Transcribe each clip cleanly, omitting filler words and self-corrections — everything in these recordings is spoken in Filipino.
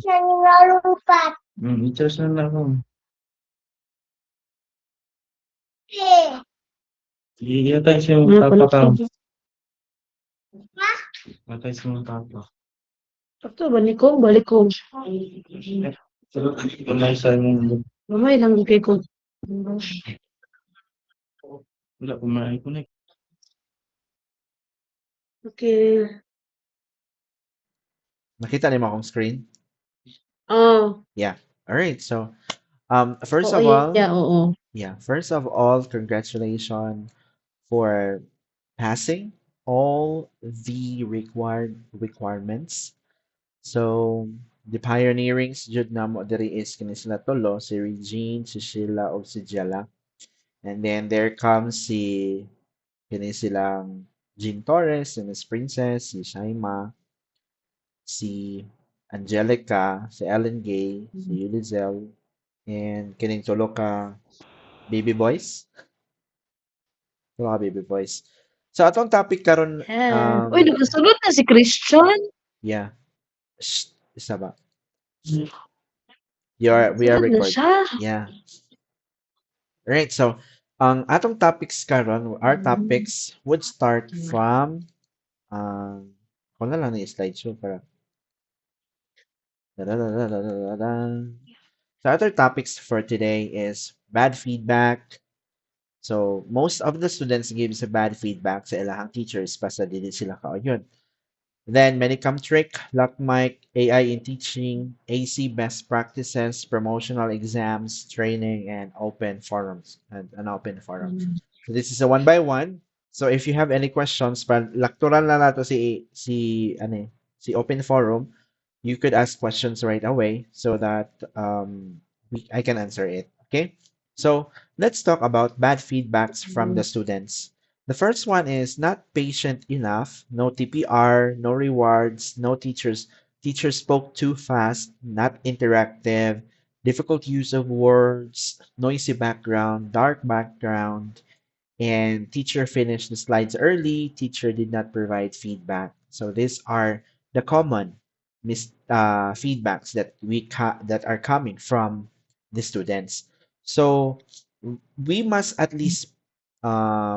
Siya nilalumpat. I-charge na lang ako. Iyatay siya yung tapa ka. Matay siya yung tapa. Ito, balik ko. Kunay sa yung... Mamay lang kay ko. Wala, kumain ko na. Okay. Nakita niyo mo akong screen? Oh. Yeah. All right. So, first Oo, of all, yeah, oo. yeah, first of all, congratulations for passing all the requirements. So, the pioneerings jud na mo diri is kini sila tulo, si Regine, si Sheila, o si Jella. And then there comes si kini silang Jean Torres, si Miss Princess, si Shaima, si Angelica, si Ellen Gay, si Yulizel, and kining tulo ka baby boys. Tulo ka baby boys. So atong topic karon Uy, nakasulod na si Christian. yeah. Shh, isa ba? We are Sulod na recording. siya. Yeah. Right. So, ang atong topics karon, our topics would start from ako na lang ni slideshow para. So, other topics for today is bad feedback. So, most of the students give sa bad feedback sa ilahang teachers basta dili sila kaoyon. Then, Medicam trick, LockMic, AI in teaching, AC best practices, promotional exams, training, and open forums. And an open forum. So this is a one by one. So if you have any questions, lakturan na nato si open forum, you could ask questions right away so that I can answer it. Okay. So let's talk about bad feedbacks from the students. The first one is not patient enough, no TPR, no rewards, no teachers. Teachers spoke too fast, not interactive, difficult use of words, noisy background, dark background, and teacher finished the slides early, teacher did not provide feedback. So these are the common feedbacks that that are coming from the students. So we must at least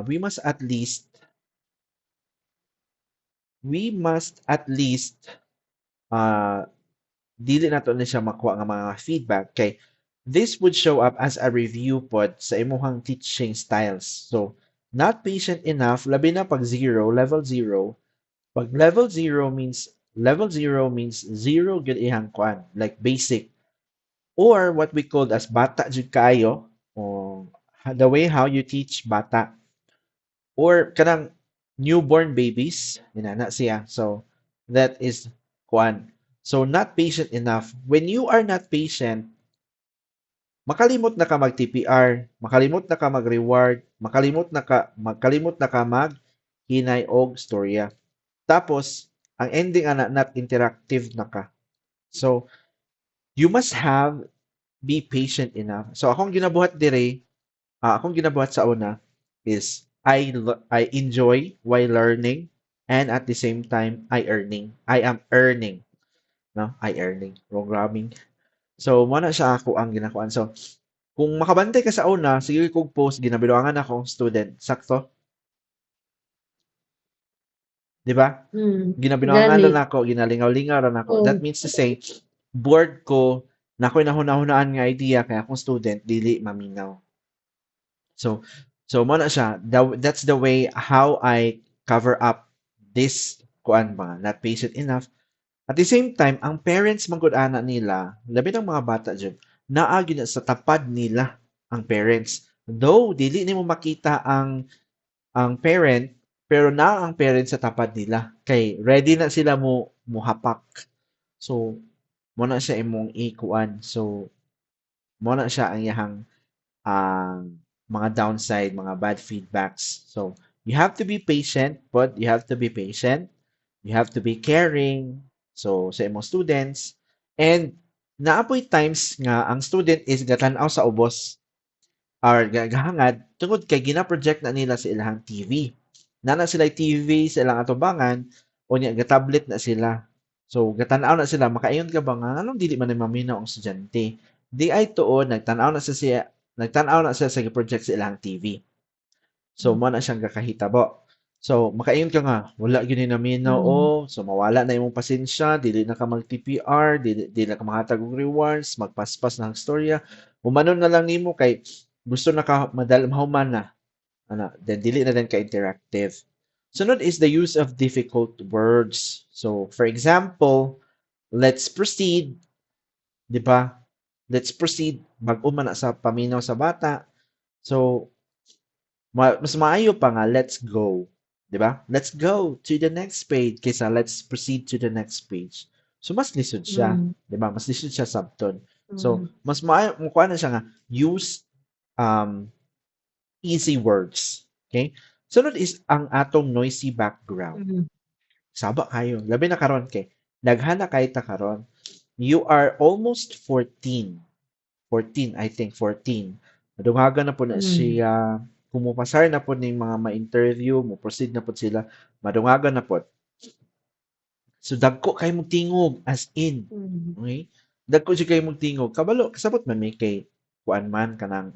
we must at least dili nato na siya makuha nga mga feedback kay this would show up as a review pod sa imuhang teaching styles. So, not patient enough, labi na pag level 0. Pag level 0 means zero good ihang kwan, like basic. Or what we called as bata jud kayo, or the way how you teach bata. Or kanang newborn babies, inana siya. So, that is kwan. So, not patient enough. When you are not patient, makalimot na ka mag-TPR, makalimot na ka mag-reward, makalimot na ka mag-hinay og storya. Tapos, ang ending ana not interactive na ka. So, you must be patient enough. So, akong ginabuhat sa una is I enjoy while learning and at the same time I am earning. No? I earning. Programming. So, mo na siya ako ang ginakuan. So, kung makabantay ka sa una, sige kong post, ginabiluangan akong student. Sakto? Di ba? Ginabiluangan Gani. na ako, ginalingaw-lingaw na ako. Oh. That means to say, board ko, na ako'y nahuna-hunaan nga idea, kaya akong student, dili maminaw. So mo na siya. That's the way how I cover up this kuan ba, not patient enough. At the same time, ang parents magud-ana nila, labi ng mga bata dyan, naa gyud sa tapad nila ang parents. Though dili nimo makita ang parent, pero naa ang parents sa tapad nila. Kay ready na sila mo hapak. So mo na siya imong ikuan. So mo na siya ang iyahang mga downside, mga bad feedbacks. So you have to be patient, but you have to be patient. You have to be caring. So, sa imong students. And, naapoy times nga, ang student is gatanaw sa ubos. or gahangad tungod kay gina-project na nila sa ilahang TV. Nana sila TV sa ilang atubangan o niya tablet na sila. So gatanaw na sila makaingon ka ba nga anong dili man ni maminaw ang estudyante. Di ay tuon nagtanaw na siya sa project sa ilang TV. So mo na siyang kakahitabo. So makaingon ka nga wala gyud ni naminaw so mawala na imong pasensya, dili na ka mag-TPR, dili na ka mahatag og rewards, magpaspas na ang storya. Umanon na lang nimo kay gusto na ka mahuman na. Then dili na din ka interactive. Sunod is the use of difficult words. So, for example, let's proceed. Di ba? Let's proceed. Mag-uma na sa paminaw sa bata. So, mas maayo pa nga, let's go. Di ba? Let's go to the next page kaysa let's proceed to the next page. So, mas lisod siya. Di ba? Mas lisod siya sabton. So, mas maayo, mukha na siya nga, use easy words. Okay? Sunod is ang atong noisy background. Saba kayo. Labi na karon kay. Naghana kay ta karon. You are almost 14. 14, I think 14. Madunghagan na po na siya. Kumupasar na po ng mga ma-interview, mo proceed na po sila. Madunghagan na po. So dagko kay mong tingog as in. Okay? Dagko siya kay mong tingog. Kabalo, kasabot man may kay kuan man kanang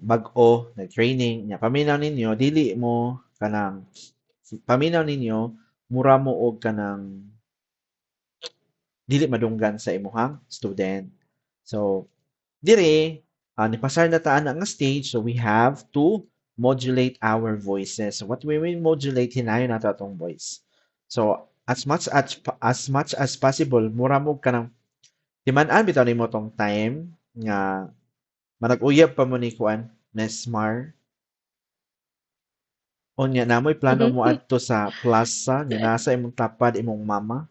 bag-o na training nya paminaw ninyo dili mo kanang paminaw ninyo mura mo og kanang dili madunggan sa imuhang student. So dire nipasar na taan nga stage, so we have to modulate our voices. So what we mean modulate, hinayon nato atong voice. So as much as possible mura mo kanang timan-an bitaw nimo tong time nga manag-uyab pa mo ni kuan Nesmar. Unya namoy plano mo adto sa plaza nga nasa imong tapad imong mama.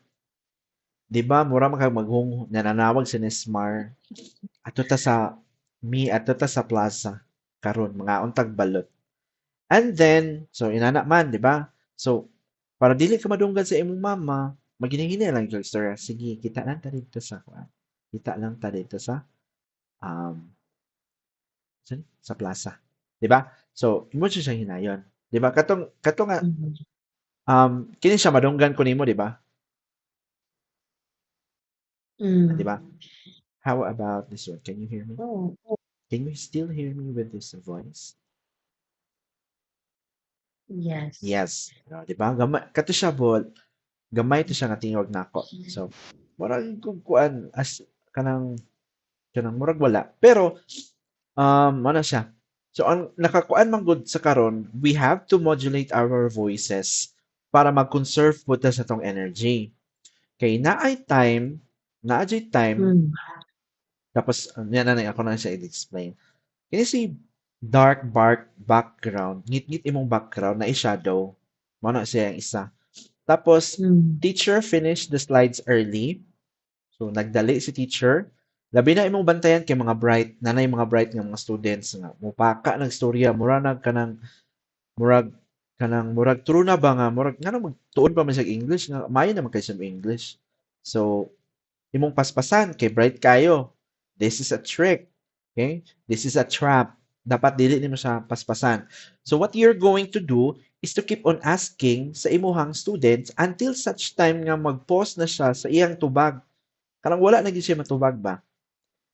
Di ba mura man kag maghung nananawag si Nesmar. Adto ta sa plaza karon mga untag balot. And then so inana man, di ba? So para dili ka madunggan sa imong mama, maghinihini lang yung istorya. Sige, kita lang ta dito sa kuan. Kita lang ta dito sa sa plaza. 'Di ba? So, imo siya hinayon. 'Di ba? Katong nga kini siya madunggan ko nimo, 'di ba? 'Di ba? How about this one? Can you hear me? Can you still hear me with this voice? Yes. Yes. 'Di ba? Kato siya bol. Gamay to siya nga tingog nako. So, murag kung kuan as kanang murag wala. Pero ano siya? So, ang nakakuan man gud sa karon, we have to modulate our voices para mag-conserve po ta sa tong energy. Kay naay time, tapos yan na ako na siya i-explain. Kini si dark background, ngit-ngit imong background na i-shadow. Mao na siya ang isa. Tapos teacher finished the slides early. So nagdali si teacher. Labi na imong bantayan kay mga bright, nanay mga bright nga mga students nga mupaka ng storya, murag true na ba nga murag ngano magtuon pa man sa English nga maayo naman kay sa English. So imong paspasan kay bright kayo. This is a trick. Okay? This is a trap. Dapat dili nimo sa paspasan. So what you're going to do is to keep on asking sa imuhang students until such time nga mag-pause na siya sa iyang tubag. Kanang wala na gyud siya matubag ba?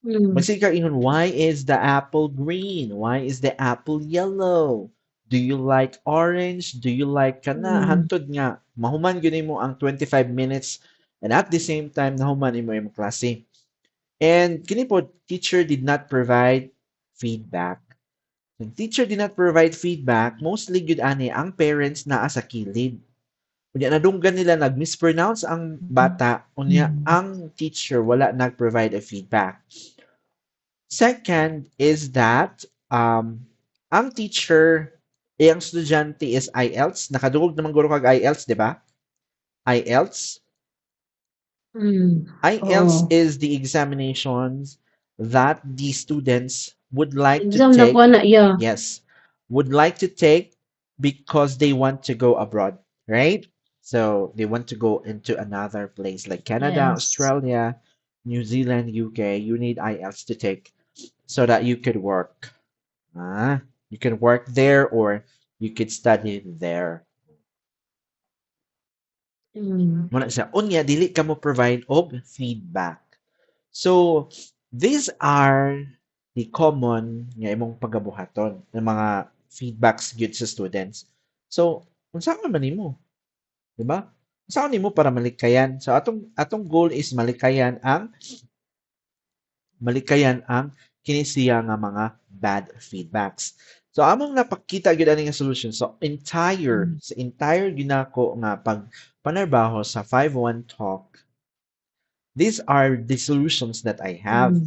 Magsika ingon, why is the apple green? Why is the apple yellow? Do you like orange? Do you like kana? Hantod nga, mahuman gyud mo ang 25 minutes and at the same time nahuman imo imong klase. And kini po, teacher did not provide feedback. When teacher did not provide feedback, mostly gyud ani ang parents naa sa kilid. Unya nadunggan nila nag-mispronounce ang bata, unya ang teacher wala nag-provide a feedback. Second is that ang teacher ang estudyante is IELTS. Nakadungog naman guro kag IELTS, di ba? IELTS. IELTS is the examinations that the students would like Exam to na take. po na, yeah. Yes, would like to take because they want to go abroad, right? So they want to go into another place like Canada, Yes. Australia, New Zealand, UK. You need IELTS to take so that you could work. You can work there or you could study there. Muna siya. Unya, dili ka mo provide og feedback. So, these are the common nga imong pagabuhaton ng mga feedbacks gyud sa students. So, unsa man nimo? Di ba? Unsa nimo para malikayan? So, atong goal is malikayan ang kini siya nga mga bad feedbacks. So, among napakita gyud ani nga solution. So, sa entire ginako nga panarbaho sa 5-1 talk, these are the solutions that I have.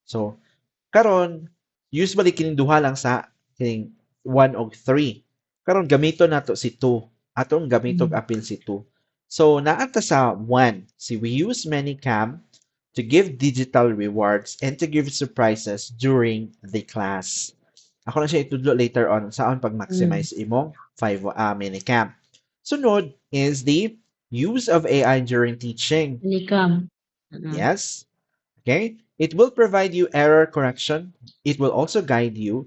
So, karon usually kining duha lang sa kining 1 og 3. Karon gamito nato si 2. Atong gamitog apil si 2. So, naata sa 1, we use Manycam to give digital rewards and to give surprises during the class. Ako na siya itudlo later on saan pag-maximize imong Manycam. Sunod is the use of AI during teaching. Manycam. Yes. Okay. It will provide you error correction. It will also guide you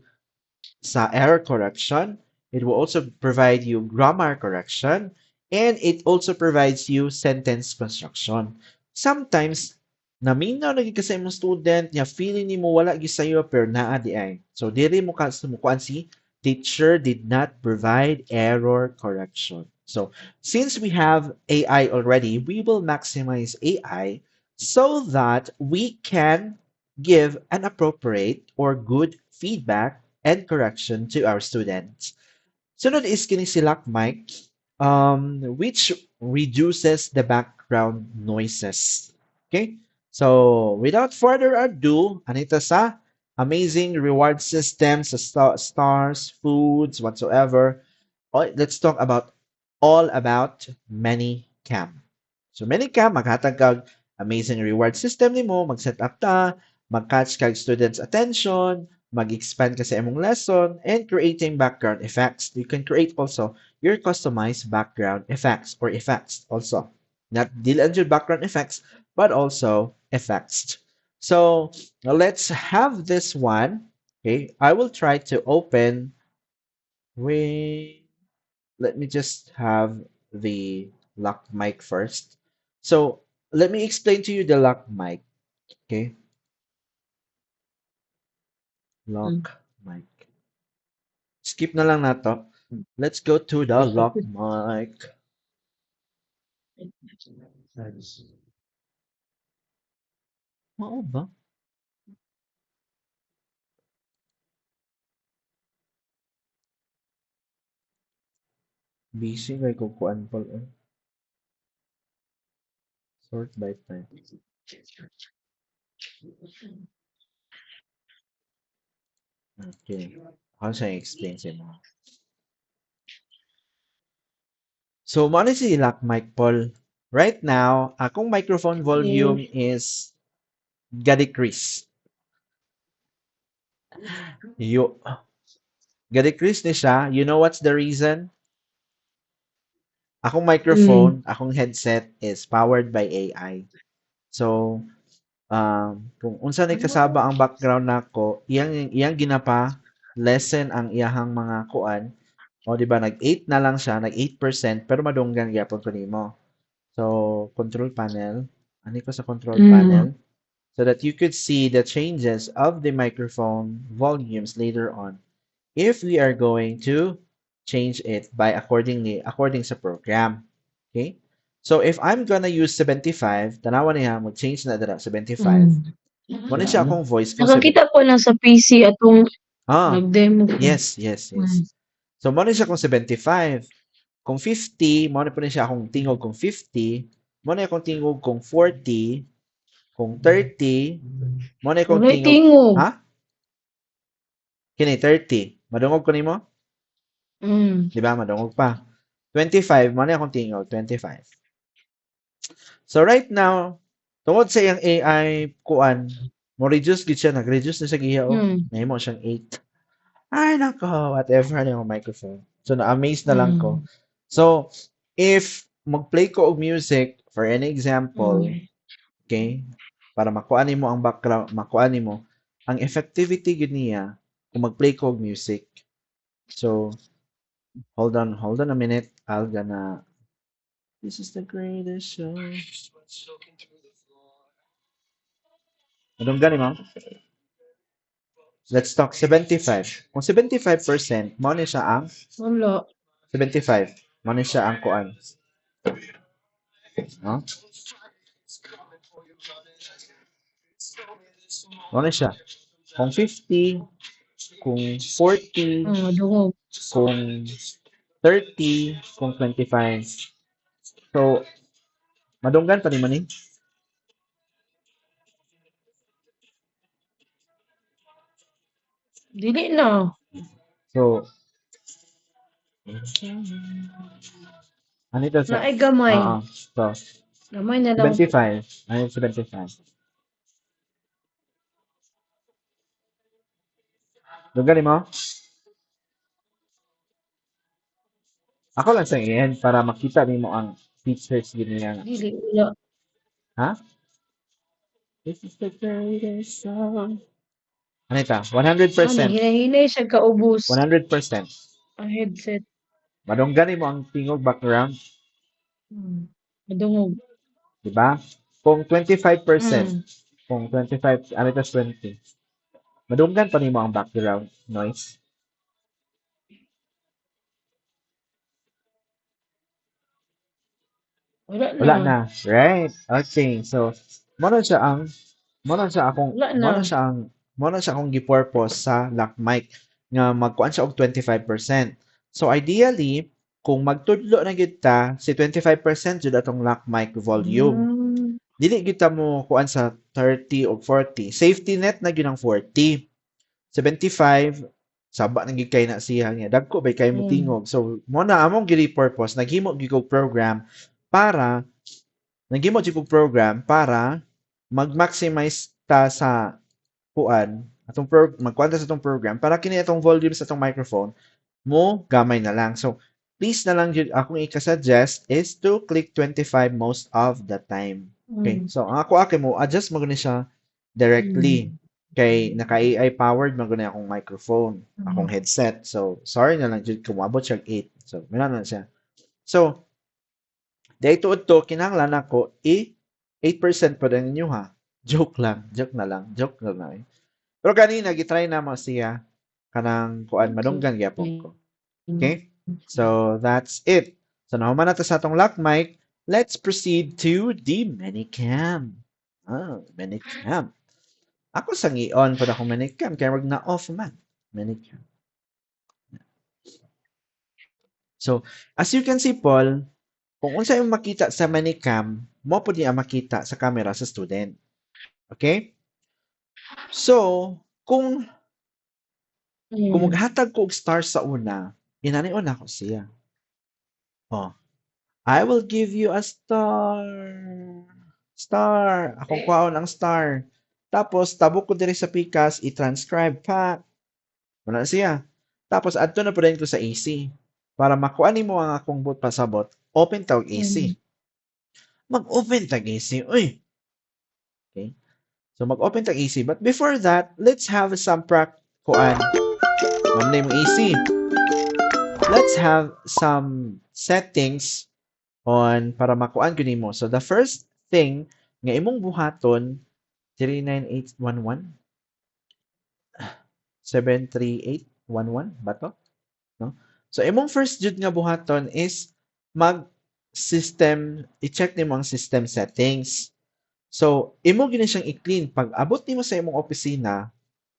sa error correction. It will also provide you grammar correction. And it also provides you sentence construction. Sometimes, naminaw lagi ka sa imong student, niya feeling ni mo wala gi sayo pero naa di ay. So, diri mo kuan si teacher did not provide error correction. So, since we have AI already, we will maximize AI so that we can give an appropriate or good feedback and correction to our students. Sunod is kini si LockMic, which reduces the background noises. Okay? So, without further ado, anita sa amazing reward systems, stars, foods, whatsoever. Let's talk about all about Manycam. So, Manycam, maghatag kag amazing reward system nimo, mag-set up ta, mag-catch kag students' attention, mag-expand ka sa imong lesson, and creating background effects. You can create also your customized background effects or effects also. Not dili ang background effects, but also effects. So, let's have this one. Okay, I will try to open. Wait, let me just have the LockMic first. So, let me explain to you the LockMic. Okay? LockMic. Skip na lang nato. Let's go to the LockMic. Oo ba? Busy kay kukuan pal. Sort by time. Okay. How should I explain sa mo? So, mo si LockMic Paul. Right now, akong microphone volume is ga-decrease. Ga-decrease ni siya. You know what's the reason? Akong microphone, akong headset is powered by AI. So, kung unsa ni kasaba ang background nako, iyang ginapa lessen ang iyahang mga kuan. O di ba nag-8 na lang siya, nag-8% pero madunggan gyapon ko nimo. So, control panel, ani ko sa control panel so that you could see the changes of the microphone volumes later on if we are going to change it by according sa program. Okay? So, if I'm gonna use 75, tanawan niya, mag-change na dara 75. Muna siya akong voice ko. Nakakita ko lang sa PC atong nag-demo ko. Yes. So, muna siya kung 75. Kung 50, muna po siya akong tingog kung 50. Muna akong tingog kung 40. Kung 30. Muna akong tingog. Ha? Kini, 30. Madungog ko nimo? Diba? Madungog pa. 25. Muna akong tingog. 25. So, right now, tungod sa iyang AI kuan, mo reduce gid siya, nag-reduce na siya giya nahimo siyang 8. Ay nako, whatever na yung microphone. So na-amaze na lang ko. So if mag-play ko og music for any example, okay, para makuha nimo ang background, makuha nimo ang effectivity gid niya kung mag-play ko og music. So, hold on a minute. This is the greatest show. Anong gani mo? Let's talk 75. Kung 75%, mo ni siya ang Wala. 75. Mo ni siya ang kuan. No? Mo ni siya. Kung 50, kung 40, Dungog. kung 30, kung 25. So, madunggan pa ni maning. Dili na. So, ano ito sa? Naay gamay. So, Gamay na lang. 75. Ano yung 75? Dunggan mo? Ako lang sa iyan para makita nimo ang features ganyan. Dili. Wala. Ha? This is the greatest song. Ano ito? 100%. Hinahinay siya kaubos. 100%. Ang headset. Madunggan mo ang tingog background. Dungog. Diba? Kung 25%, Mm. kung 25, ano ito 20. Madunggan pa nimo ang background noise. Wala na. Right. Okay. So, mo na siya akong gi-purpose sa lock mic nga magkuan siya og 25%. So, ideally, kung magtudlo na gyud ta, si 25% jud atong lock mic volume. Dili gyud ta mo kuan sa 30 o 40. Safety net na gyud ang 40. 75 saba nang gikay na siya nga dagko bay kay mo tingog. So mo na among gi-purpose naghimo gyud kog program para mag-maximize ta sa kuan atong magkuan ta sa atong program para kini atong volume sa atong microphone mo gamay na lang. So please na lang gyud akong i-suggest is to click 25 most of the time. Okay? So ang ako mo adjust mo gani siya directly. Kay naka-AI powered man gani akong microphone, akong headset. So sorry na lang jud kung moabot siya 8. So meron na siya. So dahito to kinahanglan ako 8% pa din ninyo ha. Joke na lang. Pero kanina gitry na mo siya kanang kuan madunggan gyapon ko. Okay? So that's it. So nahuman na ta sa atong lock mic. Let's proceed to the Minicam. Minicam. Ako sang i-on pa akong Minicam kaya wag na off man. Minicam. So, as you can see, Paul, kung unsa yung makita sa Minicam, mo po niya makita sa camera sa student. Okay? So, kung maghatag ko og star sa una, inanion ako siya. I will give you a star. Star. Akong kwaon ang star. Tapos, tabok ko diri sa Pikas, i-transcribe pa. Wala siya. Tapos, adto na po rin ko sa AC. Para makuha mo ang akong pasabot, open tawag AC. Mag-open tag AC. Uy! Okay. So, mag-open tag AC. But before that, let's have some kuan. Mamlay mong AC. Let's have some settings on para makuan ko nimo. So, the first thing nga imong buhaton 39811 73811 ba to? No? So imong first jud nga buhaton is i-check nimo ang system settings. So imo gini siyang i-clean pag abot nimo sa imong opisina,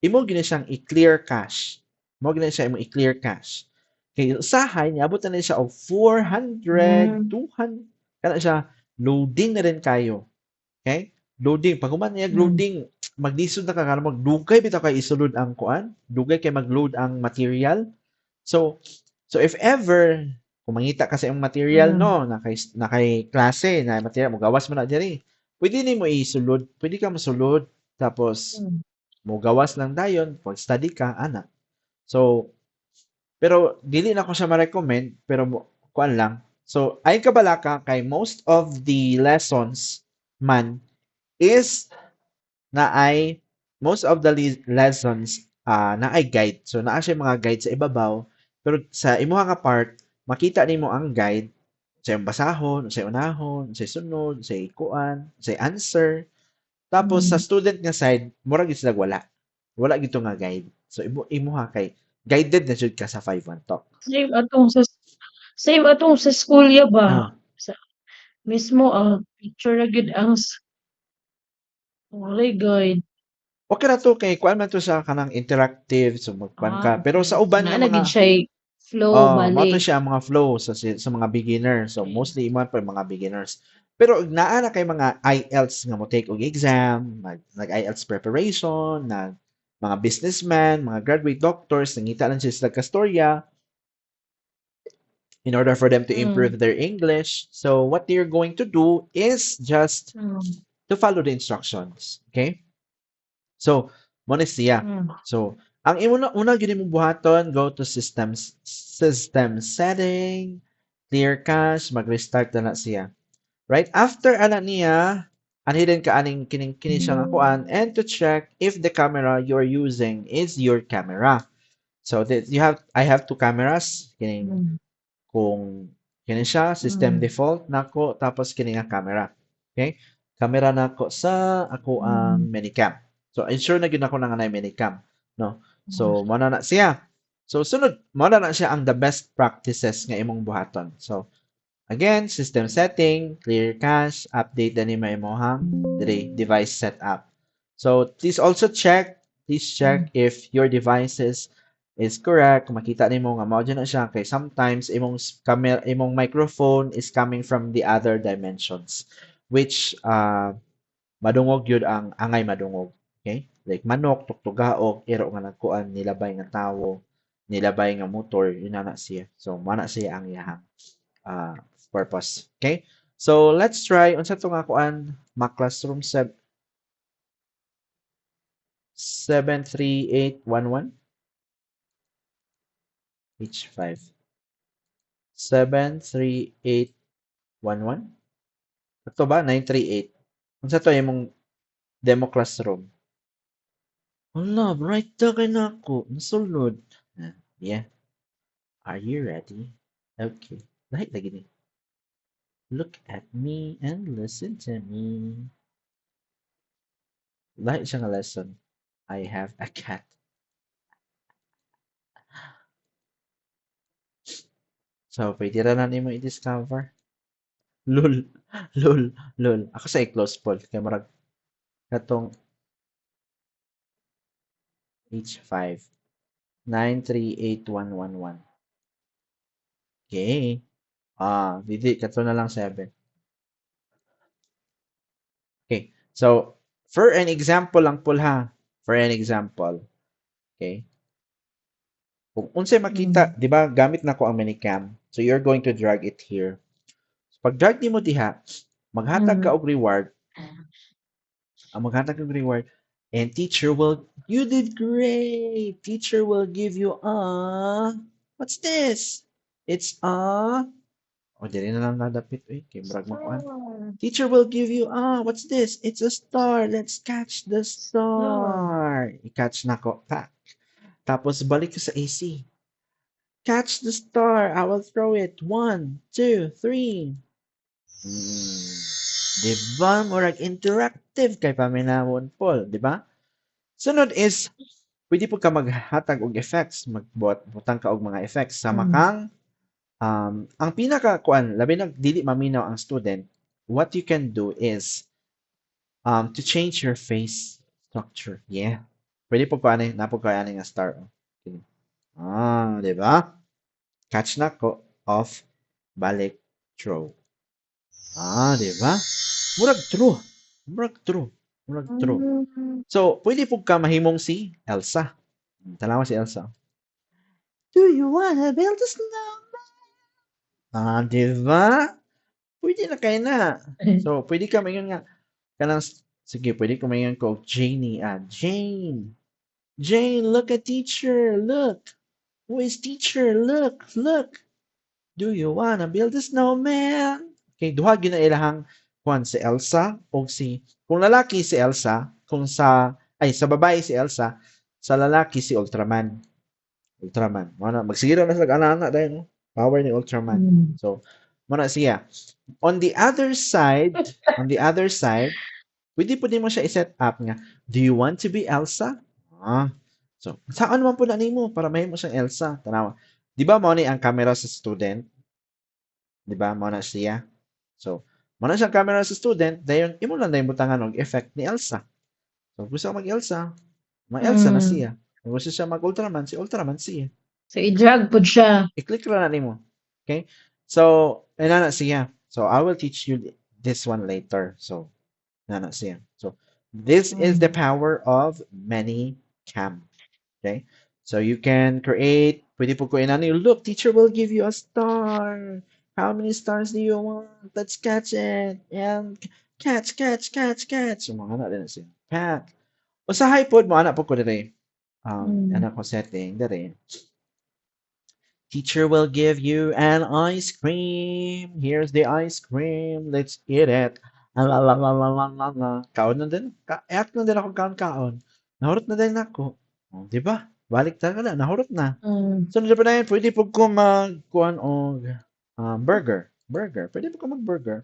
imo gini siyang i-clear cache. I-clear cache. Kay usahay niya abot na siya og 400, 200 kana siya loading na rin kayo. Okay? Loading. Pag human niya loading, maglisod na ka kana magdugay bitaw kay isulod ang kuan, dugay kay mag-load ang material. So if ever kung mangita ka sa imong material no, na kay klase na material mo gawas mo na diri. Pwede nimo isulod, pwede ka mosulod tapos mo gawas lang dayon pag study ka ana. So pero dili na ko siya ma-recommend pero kuan lang. So ay kabalaka kay most of the lessons man is na ay most of the lessons naay guide. So naa siya mga guide sa ibabaw, pero sa imuha nga part makita nimo ang guide sa iyong basahon, sa unahon, sa sunod, sa kuan, sa answer. Tapos sa student nga side, mura gid sila wala. Wala gito nga guide. So imuha kay guided na jud ka sa 5-1 talk. Same atong sa school ya ba? Ah, Sa mismo ang picture ra gyud ang walay guide. okay ra to kay kuan man to sa kanang interactive so magkuan ka. Pero sa uban nga na gid mga siya flow Mato bali. siya ang mga flow sa mga beginner. So, Okay. mostly imo pa mga beginners. Pero naa na kay mga IELTS nga mo take og exam, nag-IELTS preparation, mga businessman, mga graduate doctors, nangita lang sila sa kastorya in order for them to improve their English. So, what they're going to do is just to follow the instructions. Okay? So, mo ni siya. So, ang una gyud imong buhaton, go to system setting, clear cache, mag-restart na siya. Right after ana niya, anhidden ka aning kini siya nga kuan, and to check if the camera you're using is your camera. So that I have two cameras kining kung kini siya system default nako tapos kini nga camera. Okay? Camera nako sa ako ang minicam. So ensure na gyud ako na nga minicam, no? So mo na siya. So sunod mo na siya ang the best practices nga imong buhaton. So again, system setting, clear cache, update na ni imong device setup. So please check if your devices is correct. Kung makita nimo nga mao na siya kay sometimes imong camera, imong microphone is coming from the other dimensions which madungog yun ang angay madungog. Okay? Like manok, tuktugaog, iro nga nagkuan, nilabay nga tawo, nilabay nga motor, yun na siya. So, mana siya ang iyahang purpose. Okay? So, let's try, unsa to nga kuan, Mac Classroom 73811 H5 73811 ito ba? 938 unsa to imong demo classroom. Hala, bright na kay nako. Nasulod. Yeah. Are you ready? Okay. Lahat lagi ni. Look at me and listen to me. Lahat siya nga lesson. I have a cat. So, pwede ra na nimo i-discover. Lol. Lol. Lol. Ako sa i-close poll. Kaya marag katong H5 938111. Okay. Didi, kato na lang 7. Okay. So, for an example lang po ha. For an example. Okay. Kung unsay makita, di ba, gamit na ko ang minicam. So, you're going to drag it here. So, pag drag nimo diha, maghatag ka og reward. Maghatag og reward. And teacher will, you did great. Teacher will give you what's this? It's dili na lang nadapit. Kay brag mo kuan. Teacher will give you, what's this? It's a star. Let's catch the star. I-catch na ko. Pack. Tapos balik ko sa AC. Catch the star. I will throw it. 1, 2, 3. Diba? Murag interactive kay paminawon Paul, diba? Sunod is, pwede po ka maghatag og effects, magbutang ka og mga effects sa makang ang pinaka-kuan, labi na dili maminaw ang student, what you can do is to change your face structure. Yeah. Pwede po ko ani, napo ko ani nga star. Okay. Diba? Catch na ko, off, balik, throw. Diba? Murag true. Murag true. Murag true. So, pwede po ka mahimong si Elsa. Tanawa si Elsa. Do you wanna build a snowman? Diba? Pwede na kayo na. So, pwede ka mayon nga. Sige, pwede ka mayon ko Janie. Jane. Jane, look at teacher. Look. Who is teacher? Look. Look. Do you wanna build a snowman? Okay, duha gyud na ilahang kuan si Elsa o kung lalaki si Elsa, sa babae si Elsa, Sa lalaki si Ultraman. Ultraman. Magsigira na sa ana-ana dahil no? Power ni Ultraman. Mm. So, muna siya. On the other side, pwede mo siya i-set up nga, do you want to be Elsa? So, saan naman po na nimo para mahimo siyang Elsa? Tanawa. Di ba mo ni ang camera sa student? Di ba? Mo na siya. So, mo na siyang camera sa student, dayon imo lang dayon butangan og effect ni Elsa. So, gusto ka mag-Elsa, ma-Elsa na siya. Kung gusto siya mag-Ultraman, si Ultraman siya. So, i-drag po siya. I-click lang na nimo. Okay? So, na siya. So, I will teach you this one later. So, na siya. So, this is the power of ManyCam. Okay? So, you can create, pwede po ko inano yung, look, teacher will give you a star. How many stars do you want? Let's catch it. And catch. So, mga anak din siya. Catch. O sa pod mo, anak po ko dito. Anak ko setting dito. Teacher will give you an ice cream. Here's the ice cream. Let's eat it. Kaon na din. Kayak na din ako kaon. Nahurot na din ako. Oh, di ba? Balik talaga na. Nahurot na. So, na pa na yun, pwede po ko magkuhan o burger. Pwede po ko mag-burger.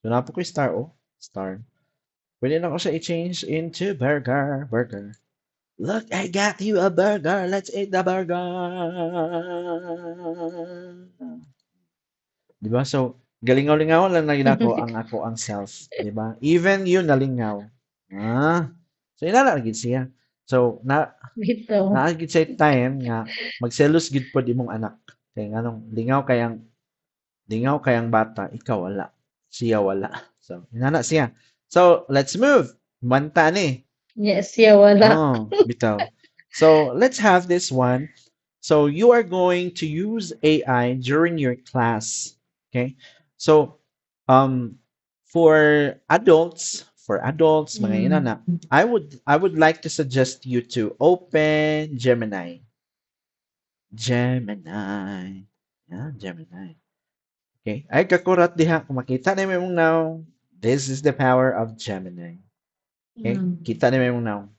So, na po ko star. Star. Pwede na ko siya i-change into burger. Look, I got you a burger. Let's eat the burger. Diba? So, galingaw-lingaw lang na ginako ang self. Diba? Even yun nalingaw. So, inalagid siya. So, naagid sa time nga magselos gid pod imong anak. Kaya lingaw kayang bata, ikaw wala. Siya wala. So, inana siya. So, let's move. Manta ni. Yes, siya wala. Bitaw. So, let's have this one. So, you are going to use AI during your class. Okay? So, for adults, mga inana, I would like to suggest you to open Gemini. Gemini. Okay? Ay kakurat diha kung makita na mo now. This is the power of Gemini. Okay? Kita na mo now.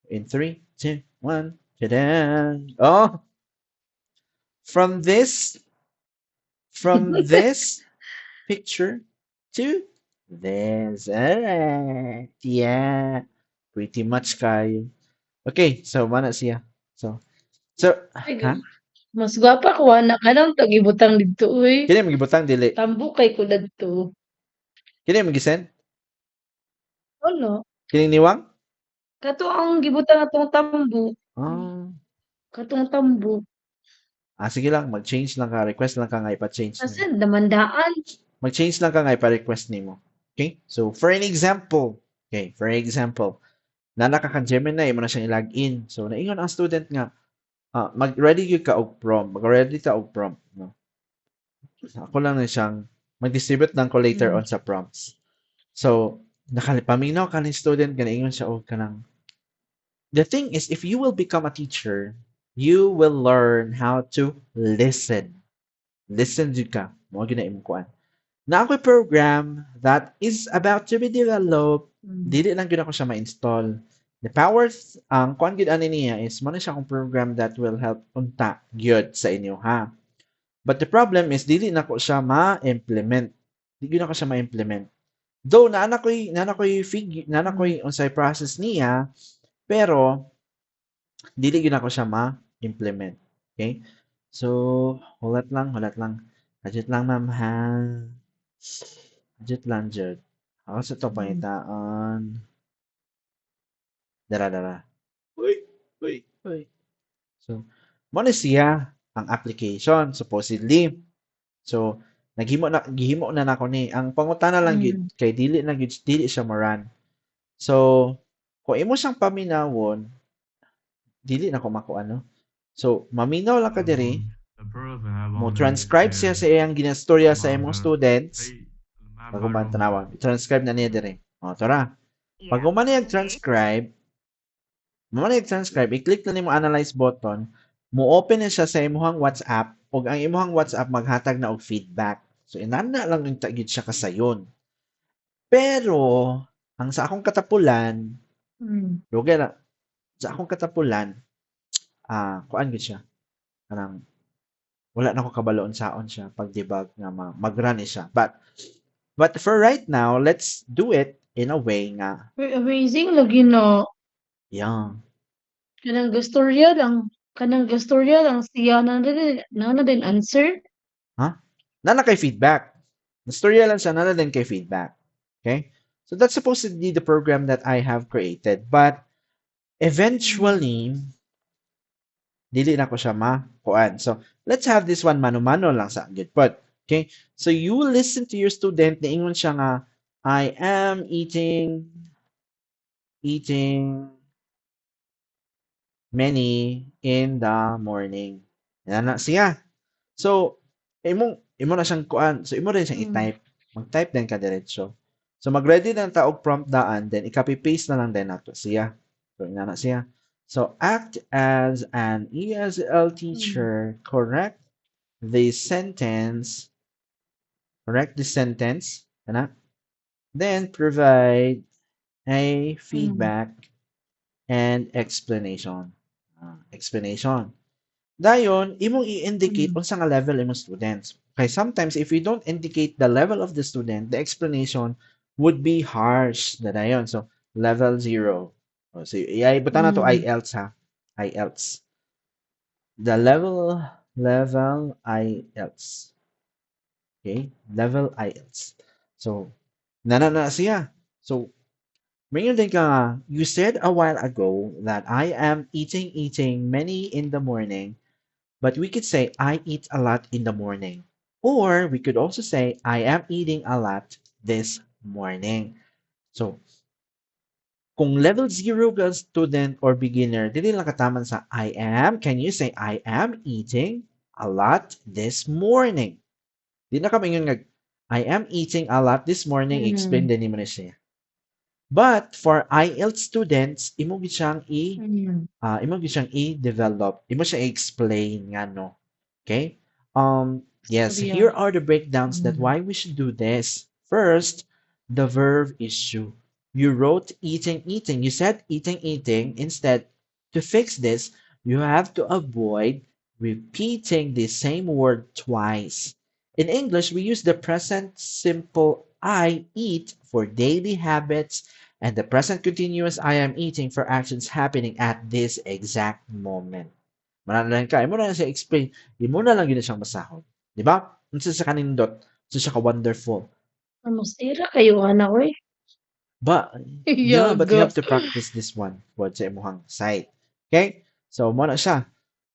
In 3, 2, 1. Ta-da! Oh! From this picture to this. Yeah. Pretty much kayo. Okay, so mana siya. So, ha? Mas gwapa ko anak anong tagibutang dito uy. Kini magibutang dili. Tambo kay ko dito. Kini magisend? Ano? Kini niwang? Kato ang gibutang atong tambo. Katong tambo. Sige lang, mag-change lang ka, request lang ka nga ipa-change nimo. Asan damandaan? Mag-change lang ka nga ipa-request nimo. Okay? So, for example, na nakaka-Gemini mo na siyang i-login. So, naingon ang student nga, mag-ready ka og prompt, no? Ako lang na siyang mag-distribute lang ko later on sa prompts. So, nakalipaminaw ka ni student, ganaingon siya og kanang. The thing is, if you will become a teacher, you will learn how to listen. Listen jud ka. Mo gyud na imong kuan. Na ako'y program that is about to be developed. Dili lang gyud ako siya ma-install. The powers, ang kuan gyud ani niya is mo na siya akong program that will help unta gyud sa inyo ha. But the problem is dili na ko siya ma-implement. Dili na ko siya ma-implement. Though na ko'y unsay process niya, pero dili gyud ako siya ma-implement. Okay? So, hulat lang. Adjust lang, ma'am, ha? Adjust lang, jud. Ako sa ito pangitaan. Dara. Uy. So, mo na siya ang application, supposedly. So, gihimo na nako ni. Ang pangutana lang gyud kay dili siya mo-run. So, kung imo siyang paminawon, dili na ko makuha, no? So, maminaw lang ka diri, mo transcribe siya sa iyang ginastorya sa imong students, bago man tanawag, transcribe na niya diri. O, tara. Pag umanayag transcribe, i-click na nimo analyze button, mo open na siya sa imong WhatsApp, ug ang imong WhatsApp maghatag na og feedback. So, inana lang yung tagid siya kasayon. Pero, ang sa akong katapulan, lugay na, sa akong katapulan, kuan gid siya. Kanang wala na ko kabalo unsaon siya pag-debug nga mag-run siya. But for right now, let's do it in a way nga Amazing lagi na. yeah. Kanang gastorya lang siya na din answer. Ha? Nana kay feedback. Nastorya lang siya, nana din kay feedback. Okay? So that's supposedly the program that I have created. But eventually, dili na ko siya makuan. So let's have this one mano-mano lang sa good pod. Okay? So you listen to your student, niingon siya nga, I am eating many in the morning. Yan na siya. So, imo na siyang kuan. So, imo rin siyang i-type. Mag-type din ka diretso. So, mag-ready na ta og prompt daan, then i-copy-paste na lang din nato siya. So, ina na siya. So, act as an ESL teacher. Correct the sentence. Ana? Then, provide a feedback and explanation. Dayon, imong i-indicate unsa nga level imong students. Okay, sometimes if we don't indicate the level of the student, the explanation would be harsh na dayon. So, level 0. So, ibutan na to IELTS ha. IELTS. The level IELTS. Okay? Level IELTS. So, na siya. So, Mayroon din ka, you said a while ago that I am eating many in the morning, but we could say I eat a lot in the morning. Or we could also say I am eating a lot this morning. So, kung level 0 ka student or beginner, dili lang kataman sa I am, can you say I am eating a lot this morning? Di na kami nga, I am eating a lot this morning, explain din mo na siya. But for IELTS students, imo gid siyang i-develop, imo siya i-explain nga no. Okay? Yes, here are the breakdowns that why we should do this. First, the verb issue. You wrote eating. You said eating. Instead, to fix this, you have to avoid repeating the same word twice. In English, we use the present simple I eat for daily habits and the present continuous I am eating for actions happening at this exact moment. Manalan ka, imo na siya explain, imo na lang yun siyang masahod. Di ba? Unsa sa kanindot, unsa siya ka wonderful. Masira kayo anak ko eh. But yeah, but you have to practice this one for sa imong site. Okay? So mo na siya.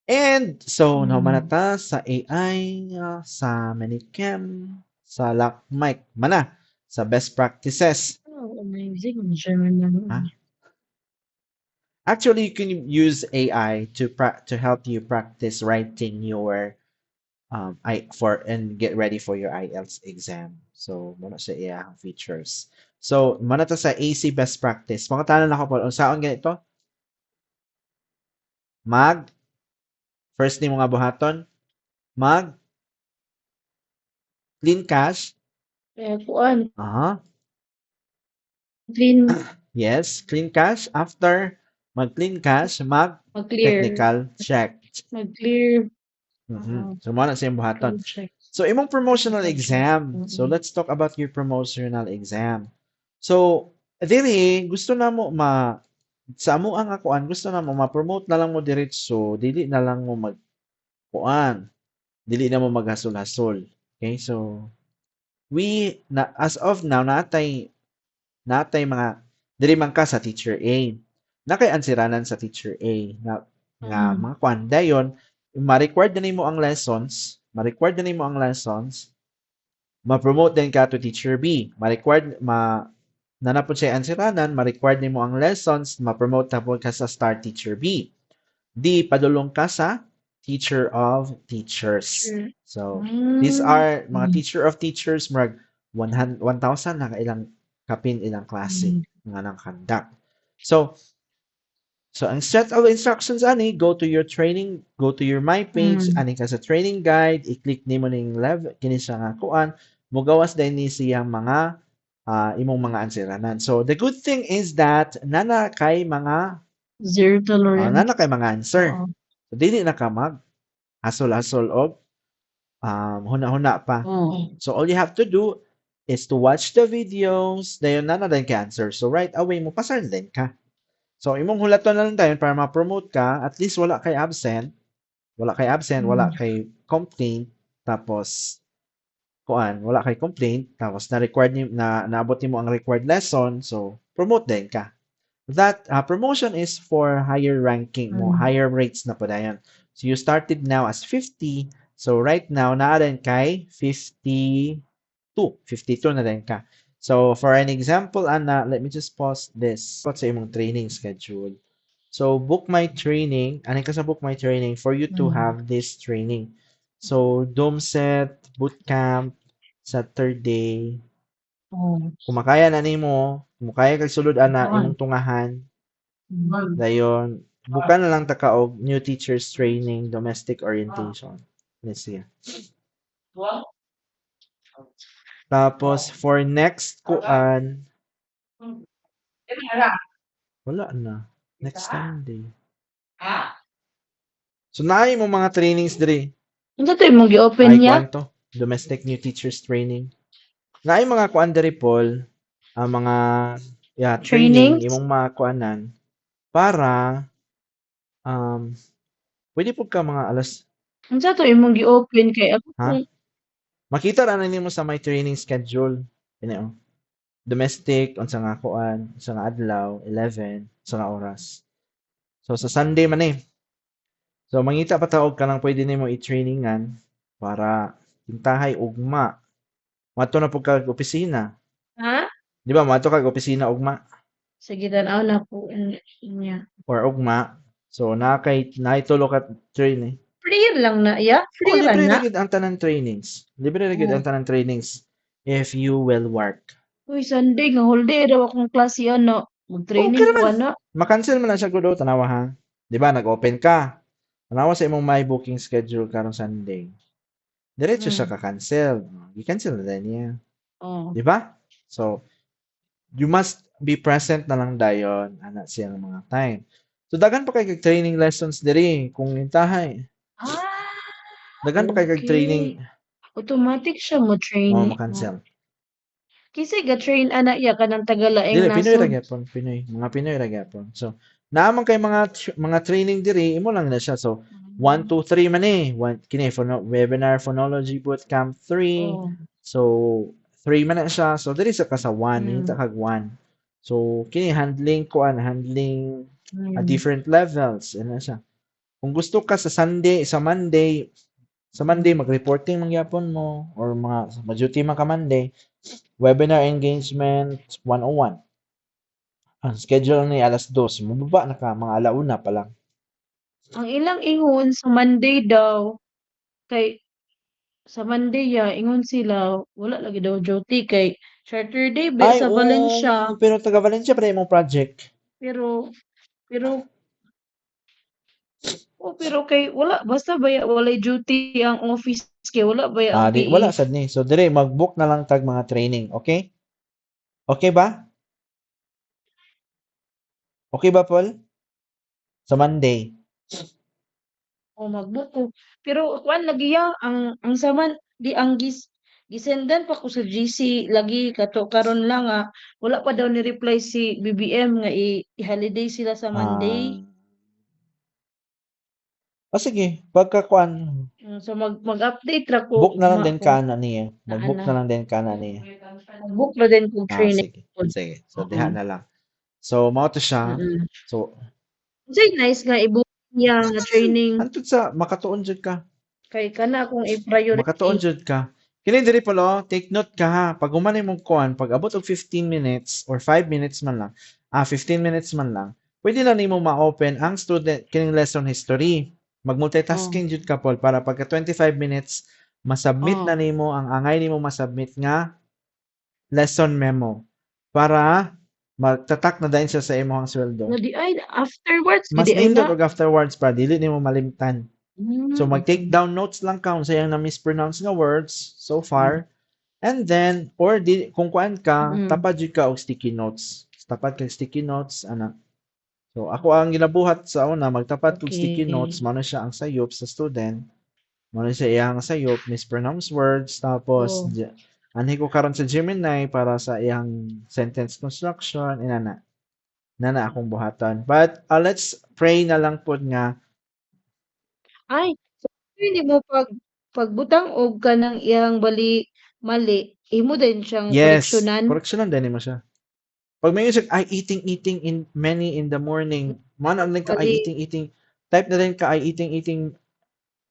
And so naman ta sa AI, sa Manicam, sa LackMic, mana sa best practices. Oh, amazing German. Actually, you can use AI to help you practice writing your and get ready for your IELTS exam. So, muna sa iya features. So, muna ta sa AC best practice. Pangutanan na ako po, unsaon ganito? First nimo nga buhaton, clean cache. Kuan. Clean. Yes, clean cache. After mag-clean cache, technical check. Mag-clear. So, mo na sa iyong buhaton. So, imong promotional exam. So, let's talk about your promotional exam. So, dili, gusto na mo sa amo ang akuan, gusto na mo ma-promote na lang mo diretso, dili na lang mo dili na mo maghasol-hasol. Okay, so, as of now, natay mga, dili man ka sa teacher A. Nakay ansiranan sa teacher A. Nga mga kuan, dayon, ma-required na nimo ang lessons, ma-promote din ka to teacher B. Nanapod siya ansiranan, ma-required nimo ang lessons, ma-promote na po ka sa star teacher B. D, padulong ka sa teacher of teachers. So, these are mga teacher of teachers, marag 1,000 na ilang kapin ilang klase nga nang conduct. So ang set of instructions ani, go to your my page, ani ka sa training guide, i-click nimo ning level kini siya nga kuan, mogawas din ni siyang mga imong mga answeranan. So the good thing is that nana kay mga Zero tolerance. Na kay mga answer. Oo. So, dili na ka mag hasol-hasol og huna-huna pa. Oo. So all you have to do is to watch the videos, dayon na din ka answer. So right away mo pasar din ka. So imong hulaton na lang dayon para ma-promote ka, at least wala kay absent, wala kay complaint, tapos wala kay complaint, tapos na required ni na naabot nimo ang required lesson, so promote din ka. That promotion is for higher ranking mo, higher rates na po dayon. So you started now as 50. So right now, naa rin kay 52 na rin ka. So for an example, Anna, let me just pause this. Sa imong training schedule. So book my training. Ano ka sa book my training for you to have this training. So DOMSET, bootcamp, sa third day. Kumakaya na nimo, kumakaya kag sulod ana imong tungahan. Dayon, buka na lang ta ka og new teachers training, domestic orientation. Let's see. Tapos, for next kuan, wala na. Next Sunday. So, naay mo mga trainings diri. Ano to yung mag-open Ay, niya? kuan to. Domestic new teachers training. Naay mga kuan diri, Paul. Ang mga training, Trainings? imong mga kuanan para pwede po ka mga alas. Ano to yung mag-open kay ako? Ha? Makita ra na nimo sa my training schedule. Ini domestic unsa nga kuan, unsa nga adlaw, 11, unsa nga oras. So sa Sunday man So mangita pa ta og kanang pwede nimo i-trainingan para tintahay ugma. Mato na pud kag opisina. Ha? Di ba mato kag opisina ugma Sige, tanaw na po niya. or ugma. So naay tulo ka training. Free lang na, yeah? Free Libre na. ra gid ang tanan trainings. Libre ra gid ang tanan trainings if you will work. Uy, Sunday nga holiday raw akong klase ano. Mag-training Okay ko naman. ano. Ma-cancel man lang siya gud tanawa ha. Di ba nag-open ka. Tanawa sa imong my booking schedule karong Sunday. Diretso siya ka-cancel. I-cancel na din niya. Oh. Di ba? So you must be present na lang dayon ana siya ng mga time. So daghan pa kay kag training lessons diri kung intahay. Daghan pa kay kag training. Automatic siya mo training. Ma-cancel. Kasi ga-train anak ya kanang tagalaeng Dili, Pinoy ra nasod. gyapon, Pinoy. Mga Pinoy ra gyapon. So, naaman kay mga training diri, imo lang na siya. So, 1 2 3 man kini webinar phonology bootcamp 3. Oh. So, 3 man na siya. So, diri sa ka sa 1, ningita kag 1. So, kini handling different levels, ano siya. Kung gusto ka sa Monday mag-reporting mangyapon mo or mga ma-duty man ka Monday, webinar engagement 101. Ang schedule ni alas 2, mababa na ka mga alauna pa lang. Ang ilang ingon sa Monday daw kay sa Monday ingon sila wala lagi daw duty kay Saturday ba sa Valencia. Pero taga Valencia pa imong project. Pero kay wala basta walay duty ang office kay wala ba ang PE. Wala sad ni. So dire mag-book na lang tag mga training, okay? Okay ba? Okay ba, Paul? Sa Monday. Mag-book ko. Pero kuan lagi ang saman di ang gisendan pa ko sa GC lagi karon lang wala pa daw ni reply si BBM nga i-holiday sila sa Monday. Sige, pagka kuan So mag-update ra ko. book na lang din ka na niya. Mag-book na lang din ka na niya. Mag-book na din kung training. Sige. So diha na lang. So mao to siya. So nice nga i-book niya nga training antud sa makatuon jud ka. kay kana akong i-priority. Makatuon jud ka. Kini diri pala, take note ka ha. Pag humanay mong kuan, pag abot og 15 minutes or 5 minutes man lang, 15 minutes man lang, pwede na nimo ma-open ang student kining lesson history. Mag-multitasking jud ka, Paul, para pagka 25 minutes, masubmit na nimo ang angay nimo masubmit nga lesson memo para magtatak na dayon siya sa imong sweldo. Di ay afterwards Mas di ay nindot na. og afterwards para dili nimo malimtan. So mag-take down notes lang ka sayang na mispronounce nga words so far. And then kung kuan ka, tapad jud ka og sticky notes. Tapad kag sticky notes ana. So ako ang ginabuhat sa una magtapat kog sticky Okay. notes mao na siya ang sayop sa student. Mao na siya iyang sayop, mispronounced words tapos Oh. anhi ko karon sa Gemini para sa iyang sentence construction inana. Nana akong buhaton. But let's pray na lang pod nga Ay, so hindi mo pagbutang og kanang iyang mali, imo din siyang yes, koreksyonan. correctionan din mo siya. Pag may music, I eating in many in the morning. Man ang ka I Mali. eating. Type na din ka I eating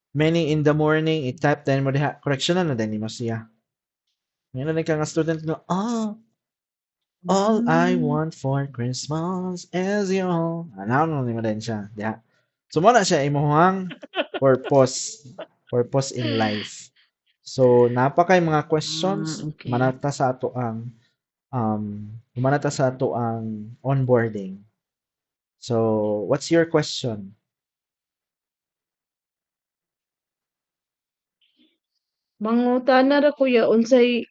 many in the morning. I-type din mo diha. Correctional na din mo siya. Ngayon na din ka nga student no, all I Mm. want for Christmas is you. Ano mo din siya. Diha. So mo na siya imuhang purpose in life. So napakay mga questions Okay. manata sa ato ang manata sa ato ang onboarding. So, what's your question? Mangutana ra kuya unsay